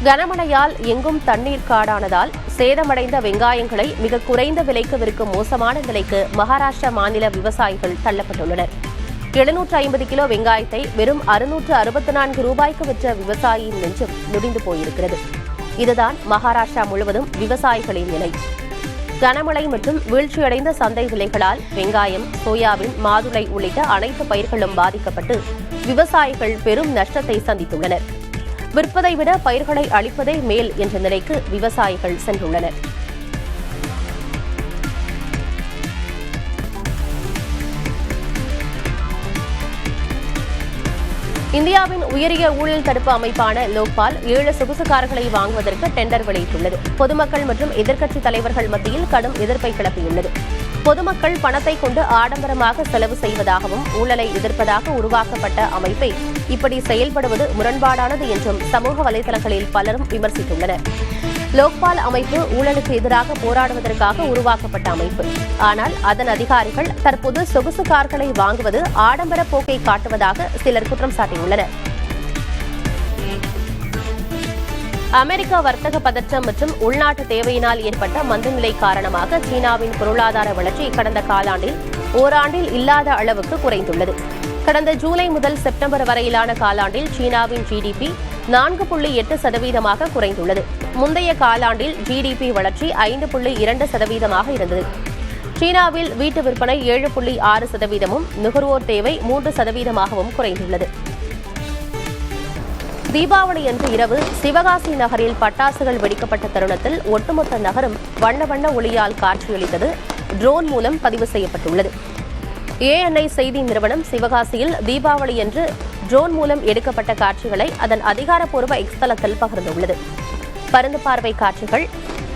கனமழையால் எங்கும் தண்ணீர் காடானதால் சேதமடைந்த வெங்காயங்களை மிக குறைந்த விலைக்கு விற்கும் மோசமான நிலைக்கு மகாராஷ்டிரா மாநில விவசாயிகள் தள்ளப்பட்டுள்ளனர். 750 கிலோ வெங்காயத்தை வெறும் 664 ரூபாய்க்கு விற்ற விவசாயியின் நெஞ்சம் நொடிந்து போயிருக்கிறது. இதுதான் மகாராஷ்டிரா முழுவதும் விவசாயிகளின் நிலை. கனமழை மற்றும் வீழ்ச்சியடைந்த சந்தை விலைகளால் வெங்காயம், சோயாபீன், மாதுளை உள்ளிட்ட அனைத்து பயிர்களும் பாதிக்கப்பட்டு விவசாயிகள் பெரும் நஷ்டத்தை சந்தித்துள்ளனர். விற்பதை விட பயிர்களை அளிப்பதே மேல் என்ற நிலைக்கு விவசாயிகள் சென்றுள்ளனர். இந்தியாவின் உயரிய ஊழல் தடுப்பு அமைப்பான லோக்பால் 7 சொகுசு கார்களை வாங்குவதற்கு டெண்டர் வெளியிட்டுள்ளது. பொதுமக்கள் மற்றும் எதிர்க்கட்சித் தலைவர்கள் மத்தியில் கடும் எதிர்ப்பை கிளப்பியுள்ளது. பொதுமக்கள் பணத்தை கொண்டு ஆடம்பரமாக செலவு செய்வதாகவும் ஊழலை எதிர்ப்பதாக உருவாக்கப்பட்ட அமைப்பை இப்படி செயல்படுவது முரண்பாடானது என்றும் சமூக வலைதளங்களில் பலரும் விமர்சித்துள்ளனர். லோக்பால் அமைப்பு ஊழலுக்கு எதிராக போராடுவதற்காக உருவாக்கப்பட்ட அமைப்பு. ஆனால் அதன் அதிகாரிகள் தற்போது சொகுசு கார்களை வாங்குவது ஆடம்பர போக்கை காட்டுவதாக சிலர் குற்றம் சாட்டியுள்ளனர். அமெரிக்க வர்த்தக பதற்றம் மற்றும் உள்நாட்டு தேவையினால் ஏற்பட்ட மந்தநிலை காரணமாக சீனாவின் பொருளாதார வளர்ச்சி கடந்த காலாண்டில் ஓராண்டில் இல்லாத அளவுக்கு குறைந்துள்ளது. கடந்த ஜூலை முதல் செப்டம்பர் வரையிலான காலாண்டில் சீனாவின் ஜிடிபி 4.8% குறைந்துள்ளது. முந்தைய காலாண்டில் ஜிடிபி வளர்ச்சி 5.2% இருந்தது. சீனாவில் வீட்டு விற்பனை 7.6%, நுகர்வோர் தேவை 3% குறைந்துள்ளது. தீபாவளி அன்று இரவு சிவகாசி நகரில் பட்டாசுகள் வெடிக்கப்பட்ட தருணத்தில் ஒட்டுமொத்த நகரம் வண்ண வண்ண ஒளியால் காட்சியளித்தது ட்ரோன் மூலம் பதிவு செய்யப்பட்டுள்ளது. ANI செய்தி நிறுவனம் சிவகாசியில் தீபாவளி அன்று ட்ரோன் மூலம் எடுக்கப்பட்ட காட்சிகளை அதன் அதிகாரப்பூர்வ எக்ஸ் தளத்தில் பகிர்ந்துள்ளது. பருந்து பார்வை காட்சிகள்,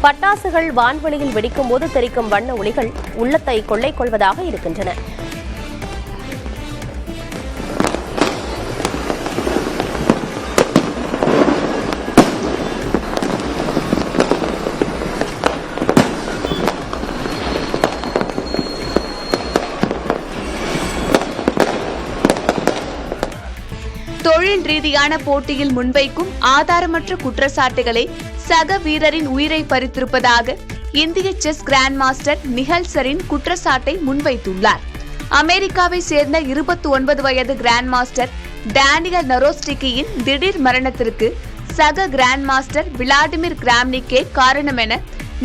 பட்டாசுகள் வான்வெளியில் வெடிக்கும் போது தெரிக்கும் வண்ண ஒளிகள் உள்ளத்தை கொள்ளை கொள்வதாக இருக்கின்றன. தொழில் ரீதியான போட்டியில் முன்வைக்கும் ஆதாரமற்ற குற்றச்சாட்டுகளை சக வீரரின் உயிரை பறித்திருப்பதாக இந்திய செஸ் கிராண்ட் மாஸ்டர் நிஹல் சரின் குற்றச்சாட்டை முன்வைத்துள்ளார். அமெரிக்காவை சேர்ந்த 29 வயது கிராண்ட் மாஸ்டர் டேனியல் நரோஸ்டிக்கியின் திடீர் மரணத்திற்கு சக கிராண்ட் மாஸ்டர் விளாடிமிர் கிராம்னிக்கே காரணம் என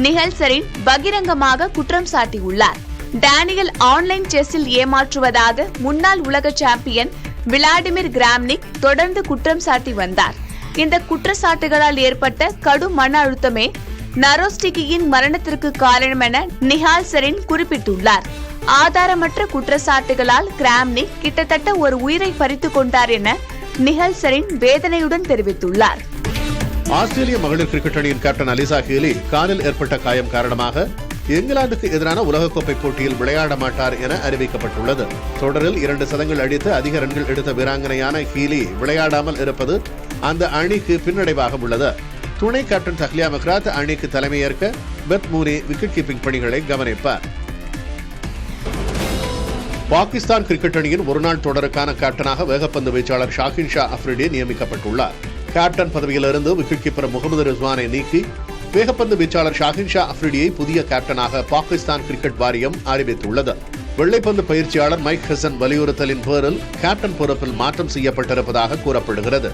நிஹல் சரின் பகிரங்கமாக குற்றம் சாட்டியுள்ளார். டேனியல் ஆன்லைன் செஸ்ஸில் ஏமாற்றுவதாக முன்னாள் உலக சாம்பியன் விளாடிமிர் கிராம்னிக் தொடர்ந்து குற்றம் சாட்டி வந்தார். இந்த குற்றச்சாட்டுகளால் ஏற்பட்ட கடும் மன அழுத்தமே நரோஸ்டிக்கியின் மரணத்திற்கு காரணம் என நிஹால் சரின் குறிப்பிட்டுள்ளார். ஆதாரமற்ற குற்றச்சாட்டுகளால் கிராம்னிக் கிட்டத்தட்ட ஒரு உயிரை பறித்துக் கொண்டார் என நிஹால் சரின் வேதனையுடன் தெரிவித்துள்ளார். ஆஸ்திரேலிய மகளிர் கிரிக்கெட் அணியின் கேப்டன் அலிசா ஹீலி காலில் ஏற்பட்ட காயம் காரணமாக இங்கிலாந்துக்கு எதிரான உலகக்கோப்பை போட்டியில் விளையாட மாட்டார் என அறிவிக்கப்பட்டுள்ளது. தொடரில் 2 சதங்கள் அடித்து அதிக ரன்கள் எடுத்த வீராங்கனையான ஹீலி விளையாடாமல் இருப்பது அந்த அணிக்கு பின்னடைவாக உள்ளது. துணை கேப்டன் தஹ்லியா மக்ராத் அணிக்கு தலைமையேற்க பெத் மூனி விக்கெட் கீப்பிங் பணிகளை கவனிப்பார். பாகிஸ்தான் கிரிக்கெட் அணியின் ஒருநாள் தொடருக்கான கேப்டனாக வேகப்பந்து வீச்சாளர் ஷாஹின் ஷா அஃப்ரிடி நியமிக்கப்பட்டுள்ளார். கேப்டன் பதவியிலிருந்து விக்கெட் கீப்பர் முகமது ரிஸ்வானை நீக்கி வேகப்பந்து வீச்சாளர் ஷாஹின் ஷா அஃப்ரிடியை புதிய கேப்டனாக பாகிஸ்தான் கிரிக்கெட் வாரியம் அறிவித்துள்ளது. வெள்ளைப்பந்து பயிற்சியாளர் மைக் ஹசன் வலியுறுத்தலின் பேரில் கேப்டன் பொறுப்பில் மாற்றம் செய்யப்பட்டிருப்பதாக கூறப்படுகிறது.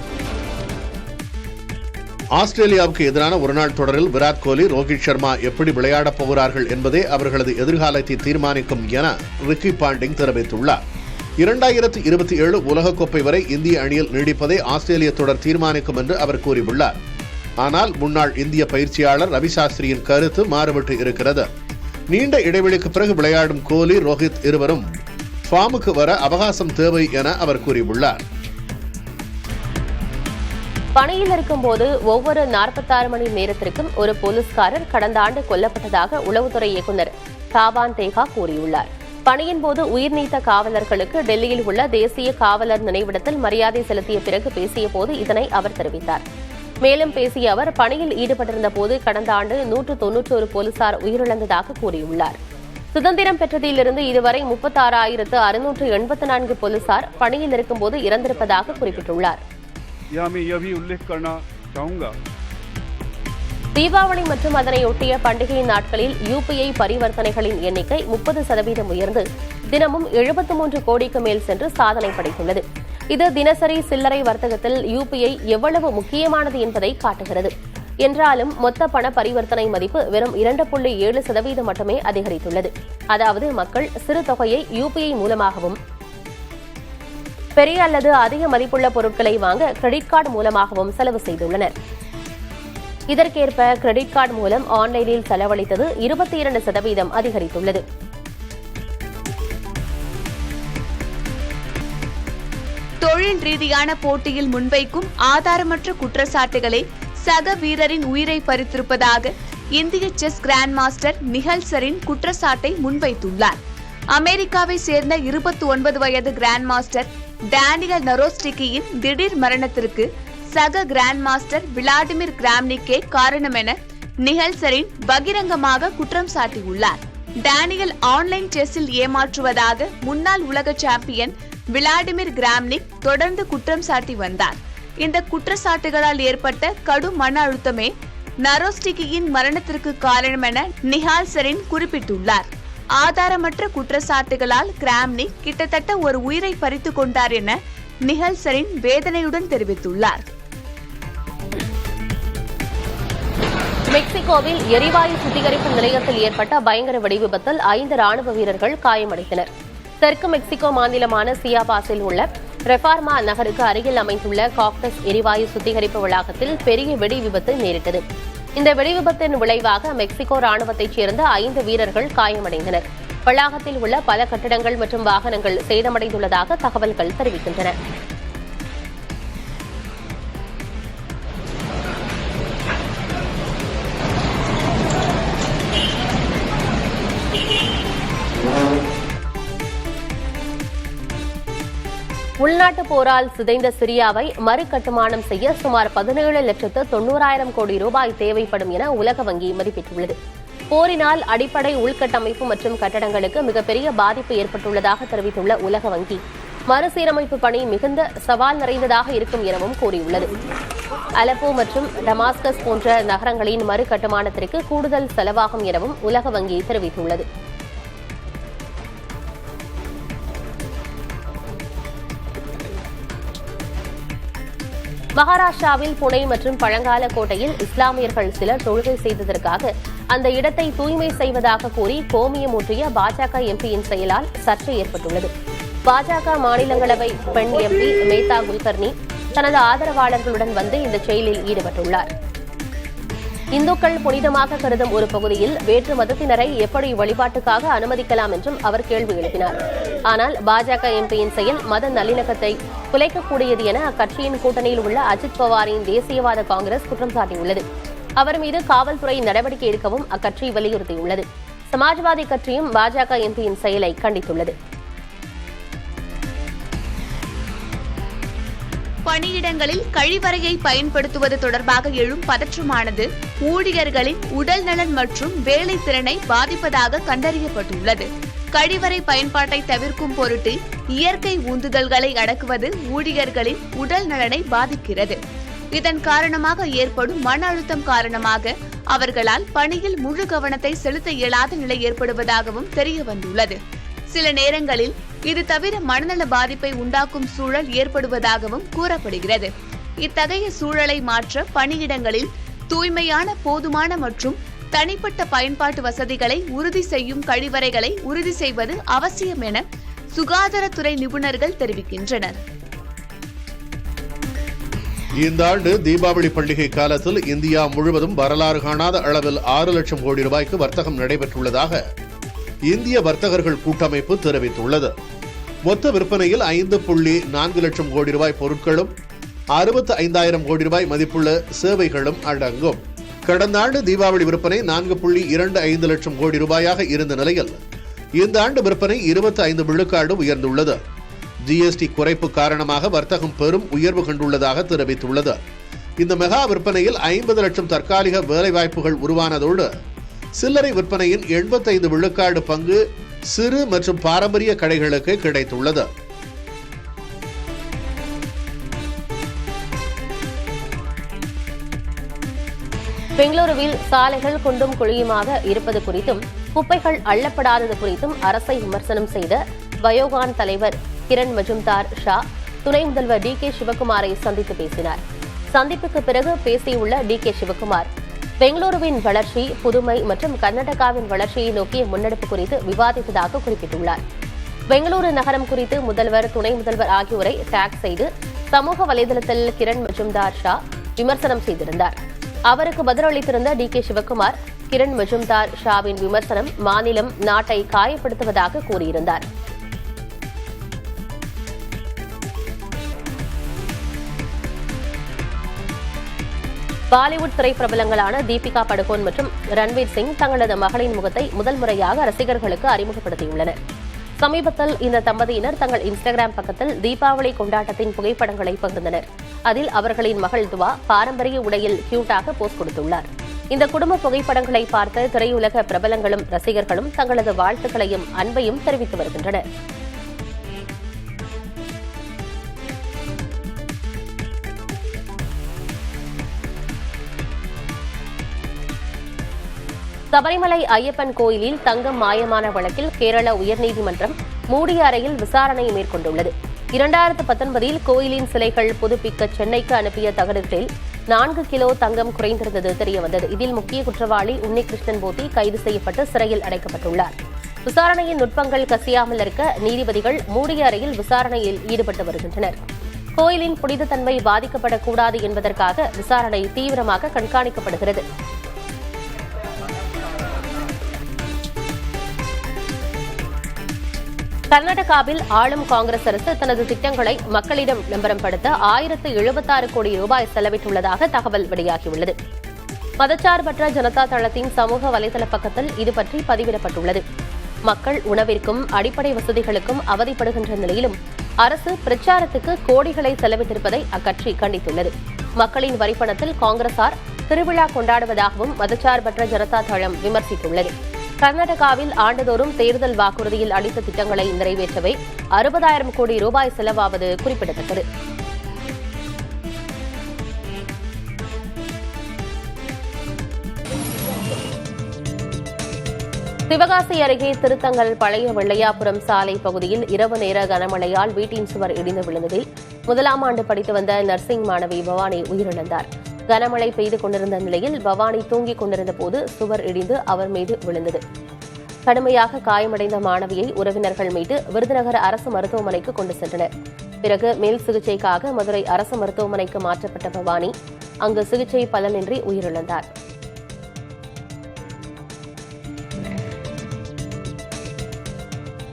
ஆஸ்திரேலியாவுக்கு எதிரான ஒருநாள் தொடரில் விராட் கோலி, ரோஹித் சர்மா எப்படி விளையாடப் போகிறார்கள் என்பதே அவர்களது எதிர்காலத்தை தீர்மானிக்கும் என ரிக்கி பாண்டிங் தெரிவித்துள்ளார். 2027 உலகக்கோப்பை வரை இந்திய அணியில் நீடிப்பதை ஆஸ்திரேலிய தொடர் தீர்மானிக்கும் என்று அவர் கூறியுள்ளார். ஆனால் முன்னாள் இந்திய பயிற்சியாளர் ரவி சாஸ்திரியின் கருத்து மாறுபட்டு இருக்கிறது. நீண்ட இடைவெளிக்கு பிறகு விளையாடும் கோலி, ரோஹித் இருவரும் ஃபார்முக்கு வர அவகாசம் தேவை என அவர் கூறியுள்ளார். பணியில் இருக்கும்போது ஒவ்வொரு 46 மணி நேரத்திற்கும் ஒரு போலீஸ்காரர் கடந்த ஆண்டு கொல்லப்பட்டதாக உளவுத்துறை இயக்குநர் தாபான் தேகா கூறியுள்ளார். பணியின் போது உயிர் நீத்த காவலர்களுக்கு டெல்லியில் உள்ள தேசிய காவலர் நினைவிடத்தில் மரியாதை செலுத்திய பிறகு பேசிய போது இதனை அவர் தெரிவித்தார். மேலும் பேசிய அவர் பணியில் ஈடுபட்டிருந்த போது கடந்த ஆண்டு 191 போலீசார் உயிரிழந்ததாக கூறியுள்ளார். சுதந்திரம் பெற்றதிலிருந்து இதுவரை 36,684 போலீசார் பணியில் இருக்கும்போது இறந்திருப்பதாக குறிப்பிட்டுள்ளார். यहाँ मैं यह भी उल्लेख करना चाहूँगा தீபாவளி மற்றும் அதனையொட்டிய பண்டிகை நாட்களில் யுபிஐ பரிவர்த்தனைகளின் எண்ணிக்கை 30% உயர்ந்து தினமும் 73 கோடிக்கு மேல் சென்று சாதனை படைத்துள்ளது. இது தினசரி சில்லறை வர்த்தகத்தில் யுபிஐ எவ்வளவு முக்கியமானது என்பதை காட்டுகிறது. என்றாலும் மொத்த பண பரிவர்த்தனை மதிப்பு வெறும் 2.7% மட்டுமே அதிகரித்துள்ளது. அதாவது மக்கள் சிறு தொகையை யுபிஐ மூலமாகவும் பெரிய அல்லது அதிக மதிப்புள்ள பொருட்களை வாங்க கிரெடிட் கார்டு மூலமாகவும் செலவு செய்துள்ளனர். இதற்கேற்ப கிரெடிட் கார்டு மூலம் ஆன்லைனில் செலவழித்தது 22% அதிகரித்துள்ளது. தொழில் ரீதியான போட்டியில் முன்வைக்கும் ஆதாரமற்ற குற்றச்சாட்டுகளை சக வீரரின் உயிரை பறித்திருப்பதாக இந்திய செஸ் கிராண்ட் மாஸ்டர் நிஹல் சரின் குற்றச்சாட்டை முன்வைத்துள்ளார். அமெரிக்காவை சேர்ந்த 29 வயது கிராண்ட் மாஸ்டர் டேனியல் நரோஸ்டிக்கியின் திடீர் மரணத்திற்கு சக கிராண்ட் மாஸ்டர் விளாடிமிர் கிராம்னிக்கே காரணம் என நிஹல் சரின் பகிரங்கமாக குற்றம் சாட்டியுள்ளார். டேனியல் ஆன்லைன் செஸ்ஸில் ஏமாற்றுவதாக முன்னாள் உலக சாம்பியன் விளாடிமிர் கிராம்னிக் தொடர்ந்து குற்றம் சாட்டி வந்தார். இந்த குற்றச்சாட்டுகளால் ஏற்பட்ட கடும் மன அழுத்தமே நரோஸ்டிக்கியின் மரணத்திற்கு காரணம் என நிஹால் சரின் குறிப்பிட்டுள்ளார். ஆதாரமற்ற குற்றச்சாட்டுகளால் கிராம்னிக் கிட்டத்தட்ட ஒரு உயிரை பறித்துக் கொண்டார் என நிஹல் சரின் வேதனையுடன் தெரிவித்துள்ளார். மெக்சிகோவில் எரிவாயு சுத்திகரிப்பு நிலையத்தில் ஏற்பட்ட பயங்கர வெடிவிபத்தில் 5 ராணுவ வீரர்கள் காயமடைந்தனர். தெற்கு மெக்சிகோ மாநிலமான சியாபாஸில் உள்ள ரெஃபார்மா நகருக்கு அருகில் அமைந்துள்ள காக்டஸ் எரிவாயு சுத்திகரிப்பு வளாகத்தில் பெரிய வெடி விபத்து நேரிட்டது. இந்த வெடிவிபத்தின் விளைவாக மெக்சிகோ ராணுவத்தைச் சேர்ந்த 5 வீரர்கள் காயமடைந்தனர். வளாகத்தில் உள்ள பல கட்டிடங்கள் மற்றும் வாகனங்கள் சேதமடைந்துள்ளதாக தகவல்கள் தெரிவிக்கின்றன. உள்நாட்டு போரால் சிதைந்த சிரியாவை மறுகட்டுமானம் செய்ய சுமார் 17,90,000 கோடி ரூபாய் தேவைப்படும் என உலக வங்கி மதிப்பிட்டுள்ளது. போரினால் அடிப்படை உள்கட்டமைப்பு மற்றும் கட்டடங்களுக்கு மிகப்பெரிய பாதிப்பு ஏற்பட்டுள்ளதாக தெரிவித்துள்ள உலக வங்கி, மறுசீரமைப்பு பணி மிகுந்த சவால் நிறைந்ததாக இருக்கும் எனவும் கூறியுள்ளது. அலப்போ மற்றும் டமாஸ்கஸ் போன்ற நகரங்களின் மறுகட்டுமானத்திற்கு கூடுதல் செலவாகும் எனவும் உலக வங்கி தெரிவித்துள்ளது. மகாராஷ்டிராவில் புனே மற்றும் பழங்கால கோட்டையில் இஸ்லாமியர்கள் சிலர் தொழுகை செய்ததற்காக அந்த இடத்தை தூய்மை செய்வதாக கூறி கோமியம் ஊற்றிய பாஜக எம்பியின் செயலால் சர்ச்சை ஏற்பட்டுள்ளது. பாஜக மாநிலங்களவை பெண் எம்பி மேதா குல்கர்னி தனது ஆதரவாளர்களுடன் வந்து இந்த செயலில் ஈடுபட்டுள்ளார். இந்துக்கள் புனிதமாக கருதும் ஒரு பகுதியில் வேற்று மதத்தினரை எப்படி வழிபாட்டுக்காக அனுமதிக்கலாம் என்றும் அவர் கேள்வி எழுப்பினார். ஆனால் பாஜக எம்பியின் செயல் மத நல்லிணக்கத்தை குலைக்கக்கூடியது என அக்கட்சியின் கூட்டணியில் உள்ள அஜித் பவாரின் தேசியவாத காங்கிரஸ் குற்றம் சாட்டியுள்ளது. அவர் மீது காவல்துறை நடவடிக்கை எடுக்கவும் அக்கட்சி வலியுறுத்தியுள்ளது. சமாஜ்வாதி கட்சியும் பாஜக எம்பியின் செயலை கண்டித்துள்ளது. பணியிடங்களில் கழிவறையை பயன்படுத்துவது தொடர்பாக எழும் பதற்றமானது ஊழியர்களின் உடல் நலன் மற்றும் வேலை திறனை பாதிப்பதாக கண்டறியப்பட்டுள்ளது. கழிவறை பயன்பாட்டை தவிர்க்கும் பொருட்டு இயற்கை உந்துதல்களை அடக்குவது ஊழியர்களின் உடல் நலனை பாதிக்கிறது. இதன் காரணமாக ஏற்படும் மன அழுத்தம் காரணமாக அவர்களால் பணியில் முழு கவனத்தை செலுத்த இயலாத நிலை ஏற்படுவதாகவும் தெரிய வந்துள்ளது. சில நேரங்களில் இது தவிர மனநல பாதிப்பை உண்டாக்கும் சூழல் ஏற்படுவதாகவும் கூறப்படுகிறது. இத்தகைய சூழலை மாற்ற பணியிடங்களில் தூய்மையான, போதுமான மற்றும் தனிப்பட்ட பயன்பாட்டு வசதிகளை உறுதி செய்யும் கழிவறைகளை உறுதி செய்வது அவசியம் என சுகாதாரத்துறை நிபுணர்கள் தெரிவிக்கின்றனர். இந்த ஆண்டு தீபாவளி பண்டிகை காலத்தில் இந்தியா முழுவதும் வரலாறு காணாத அளவில் 6 லட்சம் கோடி ரூபாய்க்கு வர்த்தகம் நடைபெற்றுள்ளதாக இந்திய வர்த்தகர்கள் கூட்டமைப்பு தெரிவித்துள்ளது. மொத்த விற்பனையில் 5.4 லட்சம் கோடி ரூபாய் பொருட்களும் 65,000 கோடி ரூபாய் மதிப்புள்ள சேவைகளும் அடங்கும். கடந்த ஆண்டு தீபாவளி விற்பனை 4.25 லட்சம் கோடி ரூபாயாக இருந்த நிலையில் இந்த ஆண்டு விற்பனை 25 விழுக்காடு உயர்ந்துள்ளது. ஜிஎஸ்டி குறைப்பு காரணமாக வர்த்தகம் பெரும் உயர்வு கண்டுள்ளதாக தெரிவித்துள்ளது. இந்த மெகா விற்பனையில் 50 லட்சம் தற்காலிக வேலைவாய்ப்புகள் உருவானதோடு சில்லறை விற்பனையின் 85 விழுக்காடு பங்கு சிறு மற்றும் பாரம்பரிய கடைகளுக்கு கிடைத்துள்ளது. பெங்களூருவில் சாலைகள் குண்டும் குழியுமாக இருப்பது குறித்தும் குப்பைகள் அள்ளப்படாதது குறித்தும் அரசை விமர்சனம் செய்த பயோகான் தலைவர் கிரண் மஜும்தார் ஷா துணை முதல்வர் டி.கே. சிவக்குமாரை சந்தித்து பேசினார். சந்திப்புக்கு பிறகு பேசியுள்ள டி.கே. சிவக்குமார், பெங்களூருவின் வளர்ச்சி, புதுமை மற்றும் கர்நாடகாவின் வளர்ச்சியை நோக்கிய முன்னெடுப்பு குறித்து விவாதித்ததாக குறிப்பிட்டுள்ளார். பெங்களூரு நகரம் குறித்து முதல்வர், துணை முதல்வர் ஆகியோரை டேக் செய்து சமூக வலைதளத்தில் கிரண் மஜும்தார் ஷா விமர்சனம் செய்திருந்தார். அவருக்கு பதிலளித்திருந்த டி.கே. சிவக்குமார், கிரண் மஜும்தார் ஷாவின் விமர்சனம் மாநிலம், நாட்டை காயப்படுத்துவதாக கூறியிருந்தார். பாலிவுட் திரைப்பிரபலங்களான தீபிகா படுகோன் மற்றும் ரன்வீர் சிங் தங்களது மகளின் முகத்தை முதல் முறையாக ரசிகர்களுக்கு அறிமுகப்படுத்தியுள்ளனர். சமீபத்தில் இந்த தம்பதியினர் தங்கள் இன்ஸ்டாகிராம் பக்கத்தில் தீபாவளி கொண்டாட்டத்தின் புகைப்படங்களை பகிர்ந்தனர். அதில் அவர்களின் மகள் துவா பாரம்பரிய உடையில் கியூட்டாக போஸ் கொடுத்துள்ளார். இந்த குடும்ப புகைப்படங்களை பார்த்த திரையுலக பிரபலங்களும் ரசிகர்களும் தங்களது வாழ்த்துக்களையும் அன்பையும் தெரிவித்து வருகின்றனர். சபரிமலை ஐயப்பன் கோயிலில் தங்கம் மாயமான வழக்கில் கேரள உயர்நீதிமன்றம் மூடிய அறையில் விசாரணை மேற்கொண்டுள்ளது. 2019 கோயிலின் சிலைகள் புதுப்பிக்க சென்னைக்கு அனுப்பிய தகடுகளில் 4 கிலோ தங்கம் குறைந்திருந்தது தெரியவந்தது. இதில் முக்கிய குற்றவாளி உன்னிகிருஷ்ணன் போத்தி கைது செய்யப்பட்டு சிறையில் அடைக்கப்பட்டுள்ளார். விசாரணையின் நுட்பங்கள் கசியாமல் இருக்க நீதிபதிகள் மூடிய அறையில் விசாரணையில் ஈடுபட்டு வருகின்றனர். கோயிலின் புனிதத்தன்மை பாதிக்கப்படக்கூடாது என்பதற்காக விசாரணை தீவிரமாக கண்காணிக்கப்படுகிறது. கர்நாடகாவில் ஆளும் காங்கிரஸ் அரசு தனது திட்டங்களை மக்களிடம் விளம்பரப்படுத்த 1076 கோடி ரூபாய் செலவிட்டுள்ளதாக தகவல் வெளியாகியுள்ளது. மதச்சார்பற்ற ஜனதா தளத்தின் சமூக வலைதள பக்கத்தில் இதுபற்றி பதிவிடப்பட்டுள்ளது. மக்கள் உணவிற்கும் அடிப்படை வசதிகளுக்கும் அவதிப்படுகின்ற நிலையிலும் அரசு பிரச்சாரத்துக்கு கோடிகளை செலவிட்டிருப்பதை அக்கட்சி கண்டித்துள்ளது. மக்களின் வரிப்பணத்தில் காங்கிரசார் திருவிழா கொண்டாடுவதாகவும் மதச்சார்பற்ற ஜனதா தளம் விமர்சித்துள்ளது. கர்நாடகாவில் ஆண்டுதோறும் தேர்தல் வாக்குறுதியில் அளித்த திட்டங்களை நிறைவேற்றவே 60,000 கோடி ரூபாய் செலவாவது குறிப்பிடத்தக்கது. சிவகாசி அருகே திருத்தங்கல் பழைய வெள்ளையாபுரம் சாலை பகுதியில் இரவு நேர கனமழையால் வீட்டின் சுவர் இடிந்து விழுந்ததில் 1ஆம் ஆண்டு படித்து வந்த நர்சிங் மாணவி பவானி உயிரிழந்தார். கனமழை பெய்து கொண்டிருந்த நிலையில் பவானி தூங்கிக் கொண்டிருந்த போது சுவர் இடிந்து அவர் மீது விழுந்தது. கடுமையாக காயமடைந்த மாணவியை உறவினர்கள் மீட்டு விருதுநகர் அரசு மருத்துவமனைக்கு கொண்டு சென்றனர். பிறகு மேல் சிகிச்சைக்காக மதுரை அரசு மருத்துவமனைக்கு மாற்றப்பட்ட பவானி அங்கு சிகிச்சை பலனின்றி உயிரிழந்தார்.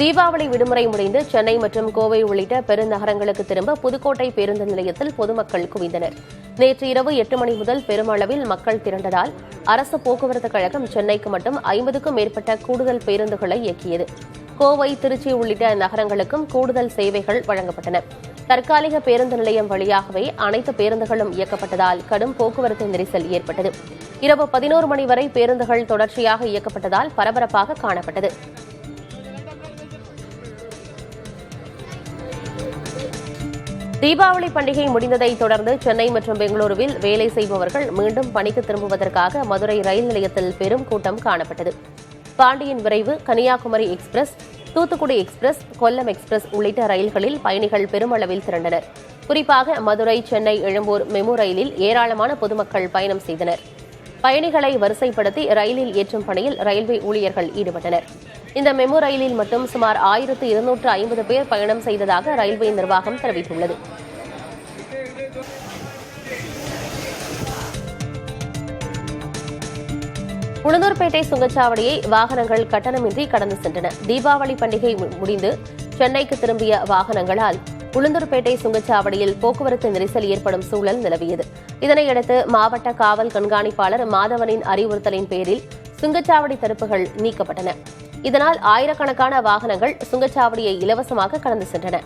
தீபாவளி விடுமுறை முடிந்து சென்னை மற்றும் கோவை உள்ளிட்ட பெருநகரங்களுக்கு திரும்ப புதுக்கோட்டை பேருந்து நிலையத்தில் பொதுமக்கள் குவிந்தனர். நேற்று இரவு 8 மணி முதல் பெருமளவில் மக்கள் திரண்டதால் அரசு போக்குவரத்து கழகம் சென்னைக்கு மட்டும் 50க்கும் மேற்பட்ட கூடுதல் பேருந்துகளை இயக்கியது. கோவை, திருச்சி உள்ளிட்ட நகரங்களுக்கும் கூடுதல் சேவைகள் வழங்கப்பட்டன. தற்காலிக பேருந்து நிலையம் வழியாகவே அனைத்து பேருந்துகளும் இயக்கப்பட்டதால் கடும் போக்குவரத்து நெரிசல் ஏற்பட்டது. இரவு 11 மணி வரை பேருந்துகள் தொடர்ச்சியாக இயக்கப்பட்டதால் பரபரப்பாக காணப்பட்டது. தீபாவளி பண்டிகை முடிந்ததை தொடர்ந்து சென்னை மற்றும் பெங்களூருவில் வேலை செய்பவர்கள் மீண்டும் பணிக்கு திரும்புவதற்காக மதுரை ரயில் நிலையத்தில் பெரும் கூட்டம் காணப்பட்டது. பாண்டியன் விரைவு, Kanniyakumari express, Thoothukudi express, Kollam express உள்ளிட்ட ரயில்களில் பயணிகள் பெருமளவில் திரண்டனர். குறிப்பாக மதுரை, சென்னை, எழும்பூர் மெமு ரயிலில் ஏராளமான பொதுமக்கள் பயணம் செய்தனர். பயணிகளை வரிசைப்படுத்தி ரயிலில் ஏற்றும் பணியில் ரயில்வே ஊழியர்கள் ஈடுபட்டனர். இந்த மெமு ரயிலில் மட்டும் சுமார் 1250 பேர் பயணம் செய்ததாக ரயில்வே நிர்வாகம் தெரிவித்துள்ளது. உளுந்தூர்பேட்டை சுங்கச்சாவடியை வாகனங்கள் கட்டணமின்றி கடந்து சென்றன. தீபாவளி பண்டிகை முடிந்து சென்னைக்கு திரும்பிய வாகனங்களால் உளுந்தூர்பேட்டை சுங்கச்சாவடியில் போக்குவரத்து நெரிசல் ஏற்படும் சூழல் நிலவியது. இதனையடுத்து மாவட்ட காவல் கண்காணிப்பாளர் மாதவனின் அறிவுறுத்தலின் பேரில் சுங்கச்சாவடி தடுப்புகள் நீக்கப்பட்டன. இதனால் ஆயிரக்கணக்கான வாகனங்கள் சுங்கச்சாவடியை இலவசமாக கடந்து சென்றன.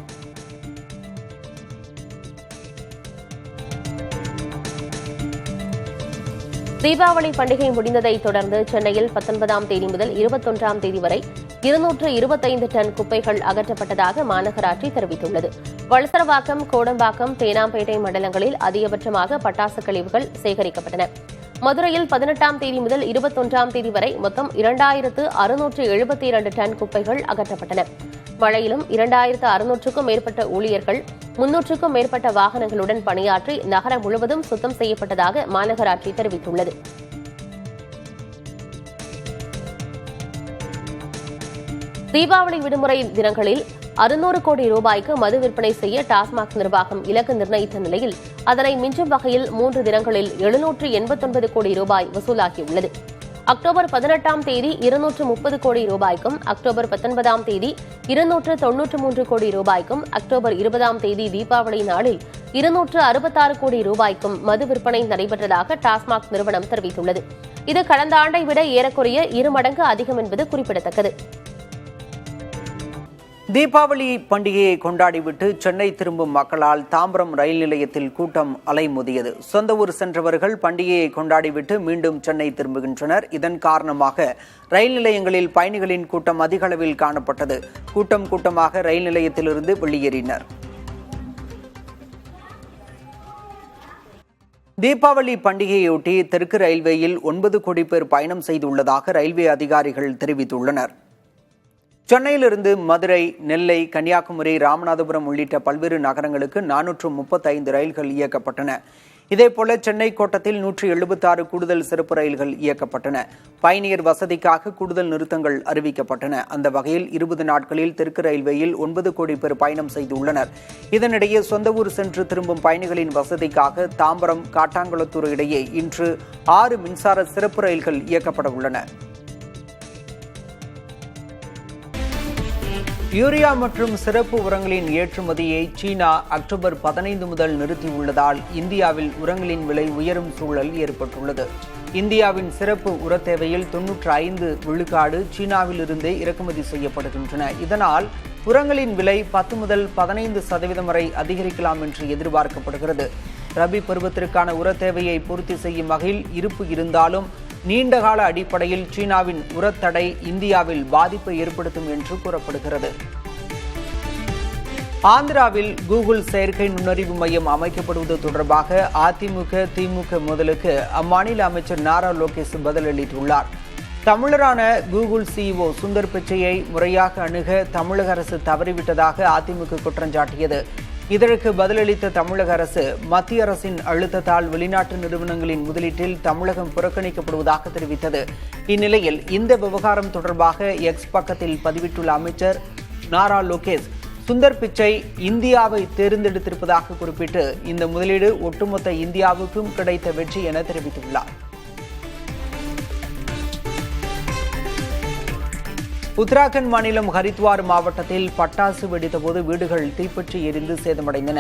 தீபாவளி பண்டிகை முடிந்ததை தொடர்ந்து சென்னையில் 19ஆம் தேதி முதல் 21ஆம் தேதி வரை 225 டன் குப்பைகள் அகற்றப்பட்டதாக மாநகராட்சி தெரிவித்துள்ளது. வளசரவாக்கம், கோடம்பாக்கம், தேனாம்பேட்டை மண்டலங்களில் அதிகபட்சமாக பட்டாசு கழிவுகள் சேகரிக்கப்பட்டன. மதுரையில் 18ஆம் தேதி முதல் 21ஆம் தேதி வரை மொத்தம் 2672 டன் குப்பைகள் அகற்றப்பட்டன. மழையிலும் 2600க்கும் மேற்பட்ட ஊழியர்கள் 300க்கும் மேற்பட்ட வாகனங்களுடன் பணியாற்றி நகரம் முழுவதும் சுத்தம் செய்யப்பட்டதாக மாநகராட்சி தெரிவித்துள்ளது. தீபாவளி விடுமுறை தினங்களில் 600 கோடி ரூபாய்க்கு மது விற்பனை செய்ய டாஸ்மாக் நிர்வாகம் இலக்கு நிர்ணயித்த நிலையில் அதனை மிஞ்சும் வகையில் 3 தினங்களில் 789 கோடி ரூபாய் வசூலாகியுள்ளது. அக்டோபர் 18ஆம் தேதி 230 கோடி ரூபாய்க்கும், அக்டோபர் 19ஆம் தேதி 293 கோடி ரூபாய்க்கும், அக்டோபர் 20ஆம் தேதி தீபாவளி நாளில் 266 கோடி ரூபாய்க்கும் மது விற்பனை நடைபெற்றதாக டாஸ்மாக் நிறுவனம் தெரிவித்துள்ளது. இது கடந்த ஆண்டை விட ஏறக்குறைய 2 மடங்கு அதிகம் என்பது குறிப்பிடத்தக்கது. தீபாவளி பண்டிகையை கொண்டாடிவிட்டு சென்னை திரும்பும் மக்களால் தாம்பரம் ரயில் நிலையத்தில் கூட்டம் அலைமோதியது. சொந்த ஊர் சென்றவர்கள் பண்டிகையை கொண்டாடிவிட்டு மீண்டும் சென்னை திரும்புகின்றனர். இதன் காரணமாக ரயில் நிலையங்களில் பயணிகளின் கூட்டம் அதிக அளவில் காணப்பட்டது. கூட்டமாக ரயில் நிலையத்திலிருந்து வெளியேறினர். தீபாவளி பண்டிகையொட்டி தெற்கு ரயில்வேயில் 9 கோடி பேர் பயணம் செய்துள்ளதாக ரயில்வே அதிகாரிகள் தெரிவித்துள்ளனர். சென்னையிலிருந்து மதுரை, நெல்லை, கன்னியாகுமரி, ராமநாதபுரம் உள்ளிட்ட பல்வேறு நகரங்களுக்கு 435 ரயில்கள் இயக்கப்பட்டன. இதேபோல சென்னை கோட்டத்தில் 176 கூடுதல் சிறப்பு ரயில்கள் இயக்கப்பட்டன. பயணியர் வசதிக்காக கூடுதல் நிறுத்தங்கள் அறிவிக்கப்பட்டன. அந்த வகையில் 20 நாட்களில் தெற்கு ரயில்வேயில் 9 கோடி பேர் பயணம் செய்துள்ளனர். இதனிடையே சொந்த ஊர் சென்று திரும்பும் பயணிகளின் வசதிக்காக தாம்பரம், காட்டாங்குளத்தூர் இடையே இன்று 6 மின்சார சிறப்பு ரயில்கள் இயக்கப்பட உள்ளன. யூரியா மற்றும் சிறப்பு உரங்களின் ஏற்றுமதியை சீனா அக்டோபர் 15 முதல் நிறுத்தியுள்ளதால் இந்தியாவில் உரங்களின் விலை உயரும் சூழல் ஏற்பட்டுள்ளது. இந்தியாவின் சிறப்பு உர தேவையில் 95 விழுக்காடு சீனாவிலிருந்தே இறக்குமதி செய்யப்படுகின்றன. இதனால் உரங்களின் விலை 10 முதல் 15% வரை அதிகரிக்கலாம் என்று எதிர்பார்க்கப்படுகிறது. ரபி பருவத்திற்கான உர தேவையை பூர்த்தி செய்யும் வகையில் இருப்பு இருந்தாலும் நீண்டகால அடிப்படையில் சீனாவின் உரத்தடை இந்தியாவில் பாதிப்பை ஏற்படுத்தும் என்று கூறப்படுகிறது. ஆந்திராவில் கூகுள் செயற்கை நுண்ணறிவு மையம் அமைக்கப்படுவது தொடர்பாக அதிமுக, திமுக மோதலுக்கு அம்மாநில அமைச்சர் நாரா லோகேஷ் பதிலளித்துள்ளார். தமிழரான கூகுள் சிஇஓ சுந்தர் பிச்சையை முறையாக அணுக தமிழக அரசு தவறிவிட்டதாக அதிமுக குற்றம் சாட்டியது. இதற்கு பதிலளித்த தமிழக அரசு மத்திய அரசின் அழுத்தத்தால் வெளிநாட்டு நிறுவனங்களின் முதலீட்டில் தமிழகம் புறக்கணிக்கப்படுவதாக தெரிவித்தது. இந்நிலையில் இந்த விவகாரம் தொடர்பாக எக்ஸ் பக்கத்தில் பதிவிட்டுள்ள அமைச்சர் நாரா லோகேஷ் சுந்தர் பிச்சை இந்தியாவை தேர்ந்தெடுத்திருப்பதாக குறிப்பிட்டு இந்த முதலீடு ஒட்டுமொத்த இந்தியாவுக்கும் கிடைத்த வெற்றி என தெரிவித்துள்ளார். உத்தராகண்ட் மாநிலம் ஹரித்வார் மாவட்டத்தில் பட்டாசு வெடித்தபோது வீடுகள் தீப்பற்றி எரிந்து சேதமடைந்தன.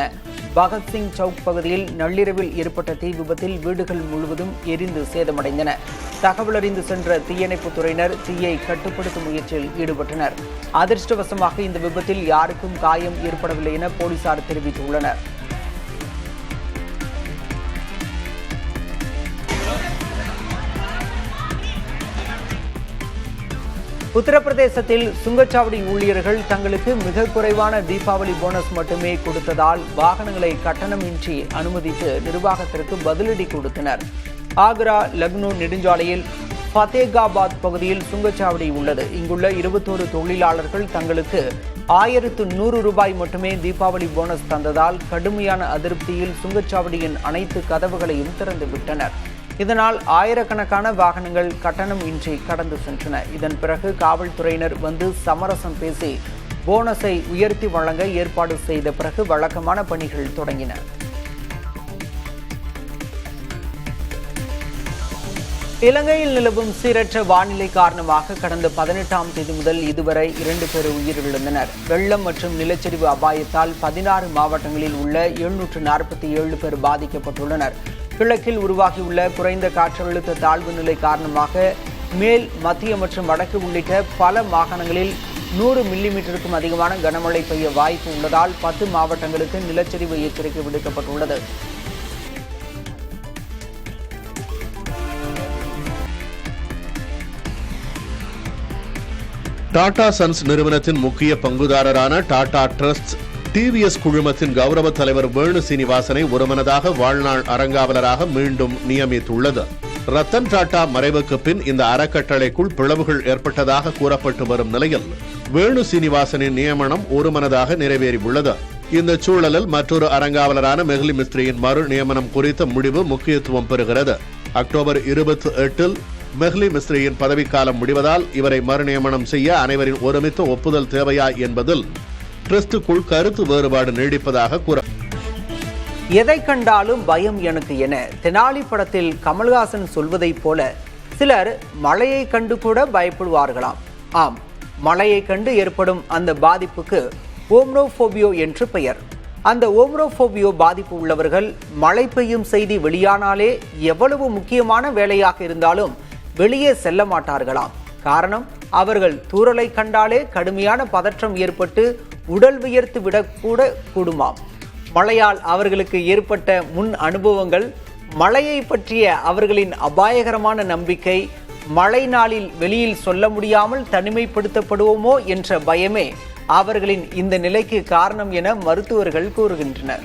பகத்சிங் சவுக் பகுதியில் நள்ளிரவில் ஏற்பட்ட தீ விபத்தில் வீடுகள் முழுவதும் எரிந்து சேதமடைந்தன. தகவல் அறிந்து சென்ற தீயணைப்புத் துறையினர் தீயை கட்டுப்படுத்தும் முயற்சியில் ஈடுபட்டனர். அதிர்ஷ்டவசமாக இந்த விபத்தில் யாருக்கும் காயம் ஏற்படவில்லை என போலீசார் தெரிவித்துள்ளனர். உத்தரப்பிரதேசத்தில் சுங்கச்சாவடி ஊழியர்கள் தங்களுக்கு மிக குறைவான தீபாவளி போனஸ் மட்டுமே கொடுத்ததால் வாகனங்களை கட்டணமின்றி அனுமதித்து நிர்வாகத்திற்கு பதிலடி கொடுத்தனர். ஆக்ரா லக்னோ நெடுஞ்சாலையில் ஃபத்தேகாபாத் பகுதியில் சுங்கச்சாவடி உள்ளது. இங்குள்ள 21 தொழிலாளர்கள் தங்களுக்கு 1100 ரூபாய் மட்டுமே தீபாவளி போனஸ் தந்ததால் கடுமையான அதிருப்தியில் சுங்கச்சாவடியின் அனைத்து கதவுகளையும் திறந்துவிட்டனர். இதனால் ஆயிரக்கணக்கான வாகனங்கள் கட்டணம் இன்றி கடந்து சென்றன. இதன் பிறகு காவல்துறையினர் வந்து சமரசம் பேசி போனஸை உயர்த்தி வழங்க ஏற்பாடு செய்த பிறகு வழக்கமான பணிகள் தொடங்கின. இலங்கையில் நிலவும் சீரற்ற வானிலை காரணமாக கடந்த 18ஆம் தேதி முதல் இதுவரை 2 பேர் உயிரிழந்தனர். வெள்ளம் மற்றும் நிலச்சரிவு அபாயத்தால் 16 மாவட்டங்களில் உள்ள 747 பேர் பாதிக்கப்பட்டுள்ளனர். கிழக்கில் உருவாகியுள்ள குறைந்த காற்றழுத்த தாழ்வு நிலை காரணமாக மேல், மத்திய மற்றும் வடக்கு உள்ளிட்ட பல மாகாணங்களில் 100 மில்லிமீட்டருக்கும் அதிகமான கனமழை பெய்ய வாய்ப்பு உள்ளதால் 10 மாவட்டங்களுக்கு நிலச்சரிவு எச்சரிக்கை விடுக்கப்பட்டுள்ளது. டாடா சன்ஸ் நிறுவனத்தின் முக்கிய பங்குதாரரான டாடா ட்ரஸ்ட் டிவிஎஸ் குழுமத்தின் கௌரவ தலைவர் வேணு சீனிவாசனை ஒருமனதாக வாழ்நாள் அறங்காவலராக மீண்டும் நியமித்துள்ளது. ரத்தன் டாடா மறைவுக்கு பின் இந்த அறக்கட்டளைக்குள் பிளவுகள் ஏற்பட்டதாக கூறப்பட்டு வரும் நிலையில் வேணு சீனிவாசனின் நியமனம் ஒருமனதாக நிறைவேறியுள்ளது. இந்த சூழலில் மற்றொரு அறங்காவலரான மெஹ்லி மிஸ்திரியின் மறு நியமனம் குறித்த முடிவு முக்கியத்துவம் பெறுகிறது. அக்டோபர் 28 மெஹ்லி மிஸ்திரியின் பதவிக்காலம் முடிவதால் இவரை மறுநியமனம் செய்ய அனைவரின் ஒருமித்த ஒப்புதல் தேவையா என்பதில் ட்ரஸ்டுக்குள் கருத்து வேறுபாடு நீடிப்பதாக கூற. எதை கண்டாலும் பயம் எனக்கு என தெனாலி படத்தில் கமல்ஹாசன் சொல்வதைப் போல சிலர் மழையை கண்டு கூட பயப்படுவார்களாம். ஆம், மழையை கண்டு ஏற்படும் அந்த பாதிப்புக்கு ஓம்னோபோபியோ என்று பெயர். அந்த ஓம்னோபோபியோ பாதிப்பு உள்ளவர்கள் மழை பெய்யும் செய்தி வெளியானாலே எவ்வளவு முக்கியமான வேலையாக இருந்தாலும் வெளியே செல்ல மாட்டார்களாம். காரணம், அவர்கள் தூறலை கண்டாலே கடுமையான பதற்றம் ஏற்பட்டு உடல் வியர்த்து விடக்கூட கூடுமாம். மழையால் அவர்களுக்கு ஏற்பட்ட முன் அனுபவங்கள், மழையை பற்றிய அவர்களின் அபாயகரமான நம்பிக்கை, மழை நாளில் வெளியில் சொல்ல முடியாமல் தனிமைப்படுத்தப்படுவோமோ என்ற பயமே அவர்களின் இந்த நிலைக்கு காரணம் என மருத்துவர்கள் கூறுகின்றனர்.